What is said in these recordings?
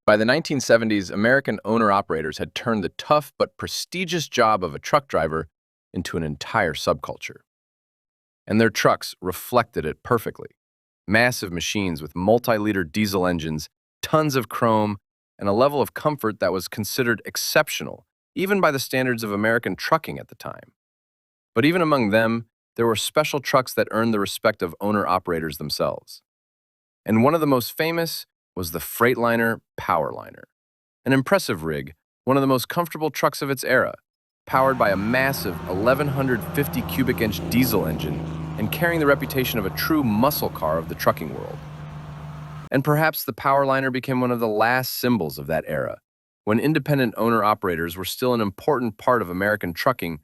By the 1970s, American owner-operators had turned the tough but prestigious job of a truck driver into an entire subculture. And their trucks reflected it perfectly. Massive machines with multi-liter diesel engines, tons of chrome, and a level of comfort that was considered exceptional, even by the standards of American trucking at the time. But even among them, there were special trucks that earned the respect of owner-operators themselves. And one of the most famous was the Freightliner Powerliner, an impressive rig, one of the most comfortable trucks of its era, powered by a massive 1,150 cubic inch diesel engine and carrying the reputation of a true muscle car of the trucking world. And perhaps the Powerliner became one of the last symbols of that era, when independent owner-operators were still an important part of American trucking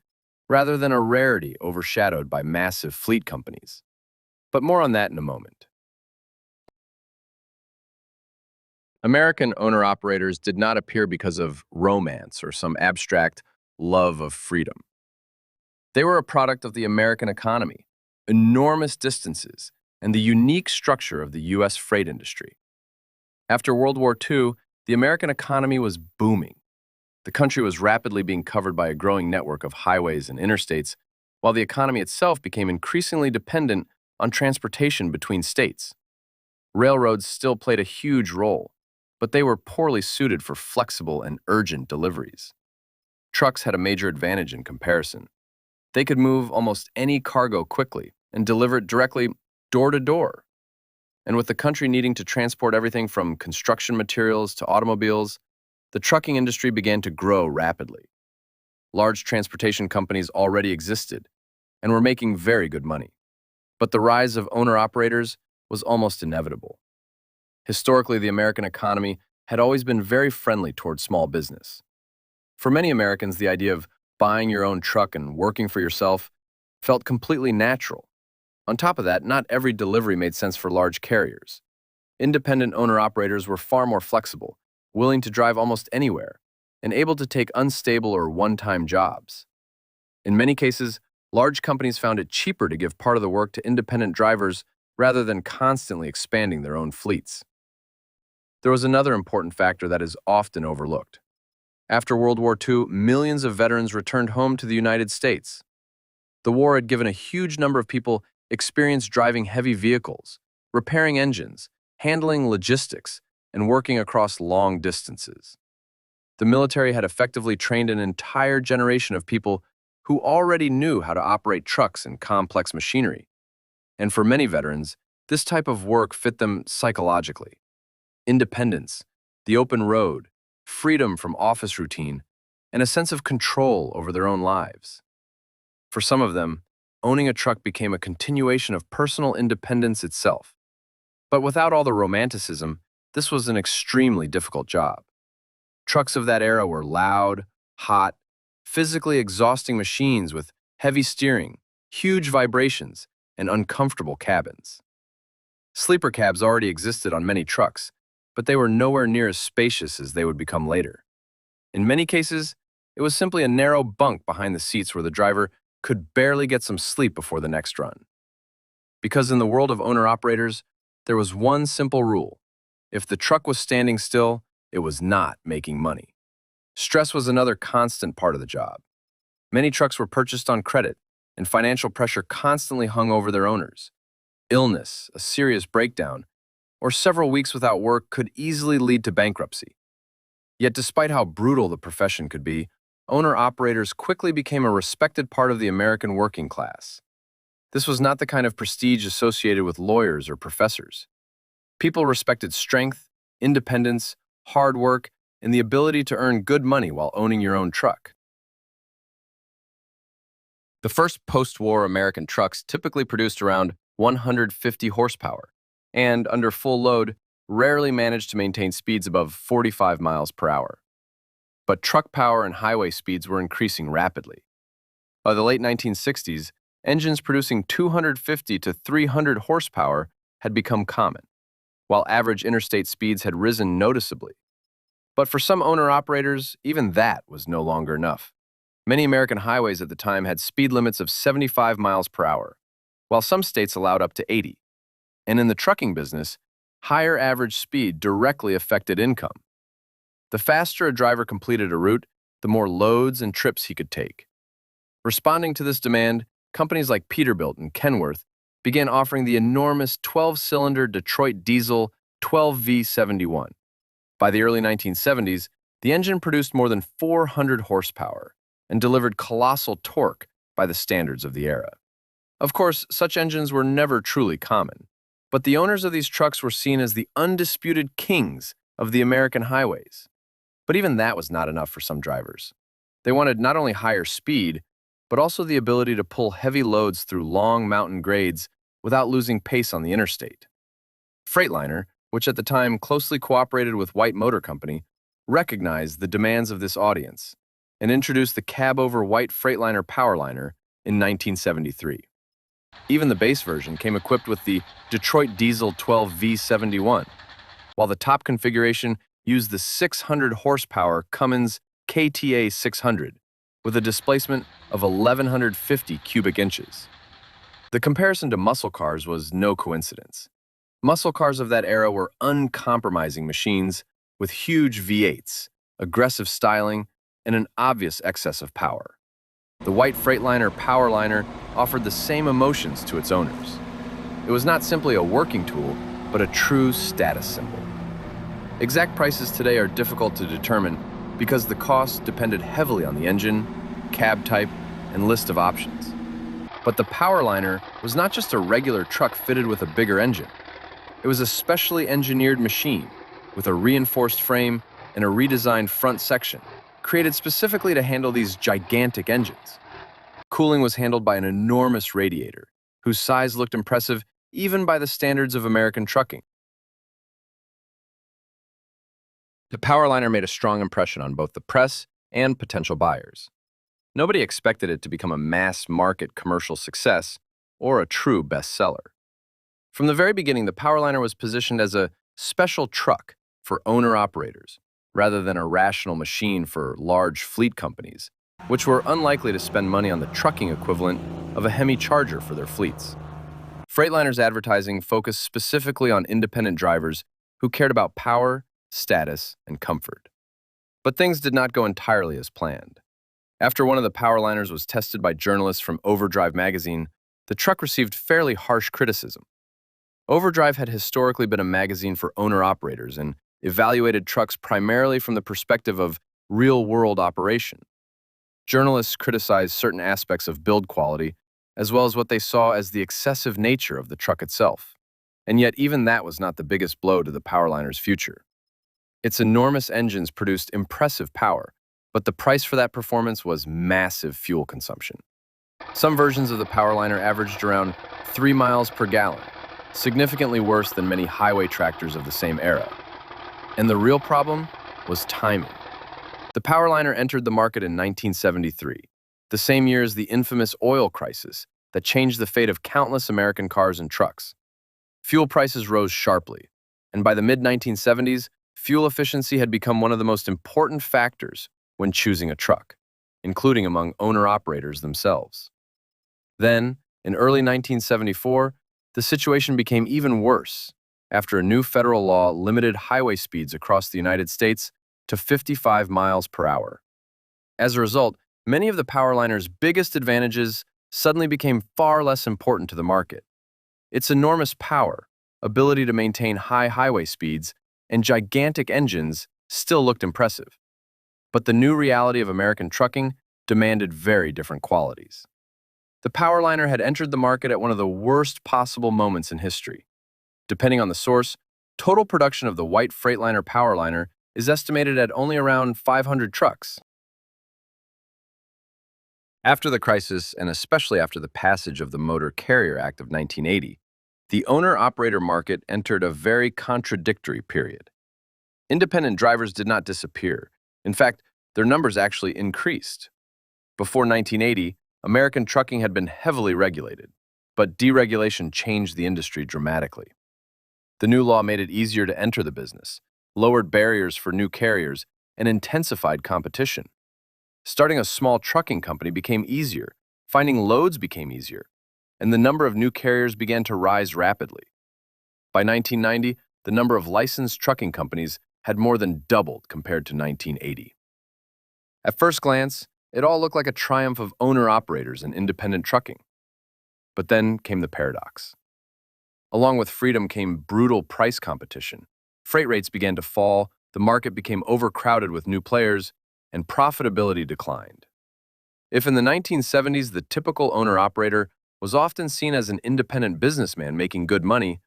rather than a rarity overshadowed by massive fleet companies. But more on that in a moment. American owner-operators did not appear because of romance or some abstract love of freedom. They were a product of the American economy, enormous distances, and the unique structure of the U.S. freight industry. After World War II, the American economy was booming. The country was rapidly being covered by a growing network of highways and interstates, while the economy itself became increasingly dependent on transportation between states. Railroads still played a huge role, but they were poorly suited for flexible and urgent deliveries. Trucks had a major advantage in comparison. They could move almost any cargo quickly and deliver it directly door to door. And with the country needing to transport everything from construction materials to automobiles, the trucking industry began to grow rapidly. Large transportation companies already existed and were making very good money. But the rise of owner-operators was almost inevitable. Historically, the American economy had always been very friendly towards small business. For many Americans, the idea of buying your own truck and working for yourself felt completely natural. On top of that, not every delivery made sense for large carriers. Independent owner-operators were far more flexible, willing to drive almost anywhere, and able to take unstable or one-time jobs. In many cases, large companies found it cheaper to give part of the work to independent drivers rather than constantly expanding their own fleets. There was another important factor that is often overlooked. After World War II, millions of veterans returned home to the United States. The war had given a huge number of people experience driving heavy vehicles, repairing engines, handling logistics, and working across long distances. The military had effectively trained an entire generation of people who already knew how to operate trucks and complex machinery. And for many veterans, this type of work fit them psychologically. Independence, the open road, freedom from office routine, and a sense of control over their own lives. For some of them, owning a truck became a continuation of personal independence itself. But without all the romanticism, this was an extremely difficult job. Trucks of that era were loud, hot, physically exhausting machines with heavy steering, huge vibrations, and uncomfortable cabins. Sleeper cabs already existed on many trucks, but they were nowhere near as spacious as they would become later. In many cases, it was simply a narrow bunk behind the seats where the driver could barely get some sleep before the next run. Because in the world of owner-operators, there was one simple rule. If the truck was standing still, it was not making money. Stress was another constant part of the job. Many trucks were purchased on credit, and financial pressure constantly hung over their owners. Illness, a serious breakdown, or several weeks without work could easily lead to bankruptcy. Yet despite how brutal the profession could be, owner-operators quickly became a respected part of the American working class. This was not the kind of prestige associated with lawyers or professors. People respected strength, independence, hard work, and the ability to earn good money while owning your own truck. The first post-war American trucks typically produced around 150 horsepower, and under full load, rarely managed to maintain speeds above 45 miles per hour. But truck power and highway speeds were increasing rapidly. By the late 1960s, engines producing 250 to 300 horsepower had become common, while average interstate speeds had risen noticeably. But for some owner-operators, even that was no longer enough. Many American highways at the time had speed limits of 75 miles per hour, while some states allowed up to 80. And in the trucking business, higher average speed directly affected income. The faster a driver completed a route, the more loads and trips he could take. Responding to this demand, companies like Peterbilt and Kenworth began offering the enormous 12-cylinder Detroit diesel 12V71. By the early 1970s, the engine produced more than 400 horsepower and delivered colossal torque by the standards of the era. Of course, such engines were never truly common, but the owners of these trucks were seen as the undisputed kings of the American highways. But even that was not enough for some drivers. They wanted not only higher speed, but also the ability to pull heavy loads through long mountain grades without losing pace on the interstate. Freightliner, which at the time closely cooperated with White Motor Company, recognized the demands of this audience and introduced the cab-over-white Freightliner Powerliner in 1973. Even the base version came equipped with the Detroit Diesel 12V71, while the top configuration used the 600-horsepower Cummins KTA 600 with a displacement of 1,150 cubic inches. The comparison to muscle cars was no coincidence. Muscle cars of that era were uncompromising machines with huge V8s, aggressive styling, and an obvious excess of power. The white Freightliner Powerliner offered the same emotions to its owners. It was not simply a working tool, but a true status symbol. Exact prices today are difficult to determine because the cost depended heavily on the engine, cab type, and list of options. But the Powerliner was not just a regular truck fitted with a bigger engine. It was a specially engineered machine with a reinforced frame and a redesigned front section, created specifically to handle these gigantic engines. Cooling was handled by an enormous radiator, whose size looked impressive even by the standards of American trucking. The Powerliner made a strong impression on both the press and potential buyers. Nobody expected it to become a mass-market commercial success or a true bestseller. From the very beginning, the Powerliner was positioned as a special truck for owner-operators, rather than a rational machine for large fleet companies, which were unlikely to spend money on the trucking equivalent of a Hemi Charger for their fleets. Freightliner's advertising focused specifically on independent drivers who cared about power, status, and comfort. But things did not go entirely as planned. After one of the Powerliners was tested by journalists from Overdrive magazine, the truck received fairly harsh criticism. Overdrive had historically been a magazine for owner-operators and evaluated trucks primarily from the perspective of real-world operation. Journalists criticized certain aspects of build quality, as well as what they saw as the excessive nature of the truck itself. And yet even that was not the biggest blow to the Powerliner's future. Its enormous engines produced impressive power, but the price for that performance was massive fuel consumption. Some versions of the Powerliner averaged around 3 miles per gallon, significantly worse than many highway tractors of the same era. And the real problem was timing. The Powerliner entered the market in 1973, the same year as the infamous oil crisis that changed the fate of countless American cars and trucks. Fuel prices rose sharply, and by the mid-1970s, fuel efficiency had become one of the most important factors when choosing a truck, including among owner-operators themselves. Then, in early 1974, the situation became even worse after a new federal law limited highway speeds across the United States to 55 miles per hour. As a result, many of the Powerliner's biggest advantages suddenly became far less important to the market. Its enormous power, ability to maintain high highway speeds, and gigantic engines still looked impressive. But the new reality of American trucking demanded very different qualities. The Powerliner had entered the market at one of the worst possible moments in history. Depending on the source, total production of the white Freightliner Powerliner is estimated at only around 500 trucks. After the crisis, and especially after the passage of the Motor Carrier Act of 1980, the owner-operator market entered a very contradictory period. Independent drivers did not disappear. In fact, their numbers actually increased. Before 1980, American trucking had been heavily regulated, but deregulation changed the industry dramatically. The new law made it easier to enter the business, lowered barriers for new carriers, and intensified competition. Starting a small trucking company became easier, finding loads became easier, and the number of new carriers began to rise rapidly. By 1990, the number of licensed trucking companies had more than doubled compared to 1980. At first glance, it all looked like a triumph of owner-operators and independent trucking. But then came the paradox. Along with freedom came brutal price competition. Freight rates began to fall, the market became overcrowded with new players, and profitability declined. If in the 1970s the typical owner-operator was often seen as an independent businessman making good money,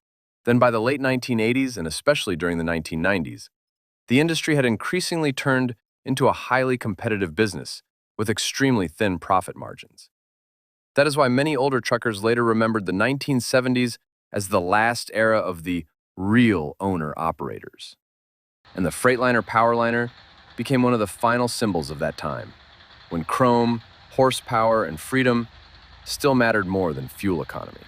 then by the late 1980s and especially during the 1990s, the industry had increasingly turned into a highly competitive business with extremely thin profit margins. That is why many older truckers later remembered the 1970s as the last era of the real owner-operators. And the Freightliner Powerliner became one of the final symbols of that time, when chrome, horsepower, and freedom still mattered more than fuel economy.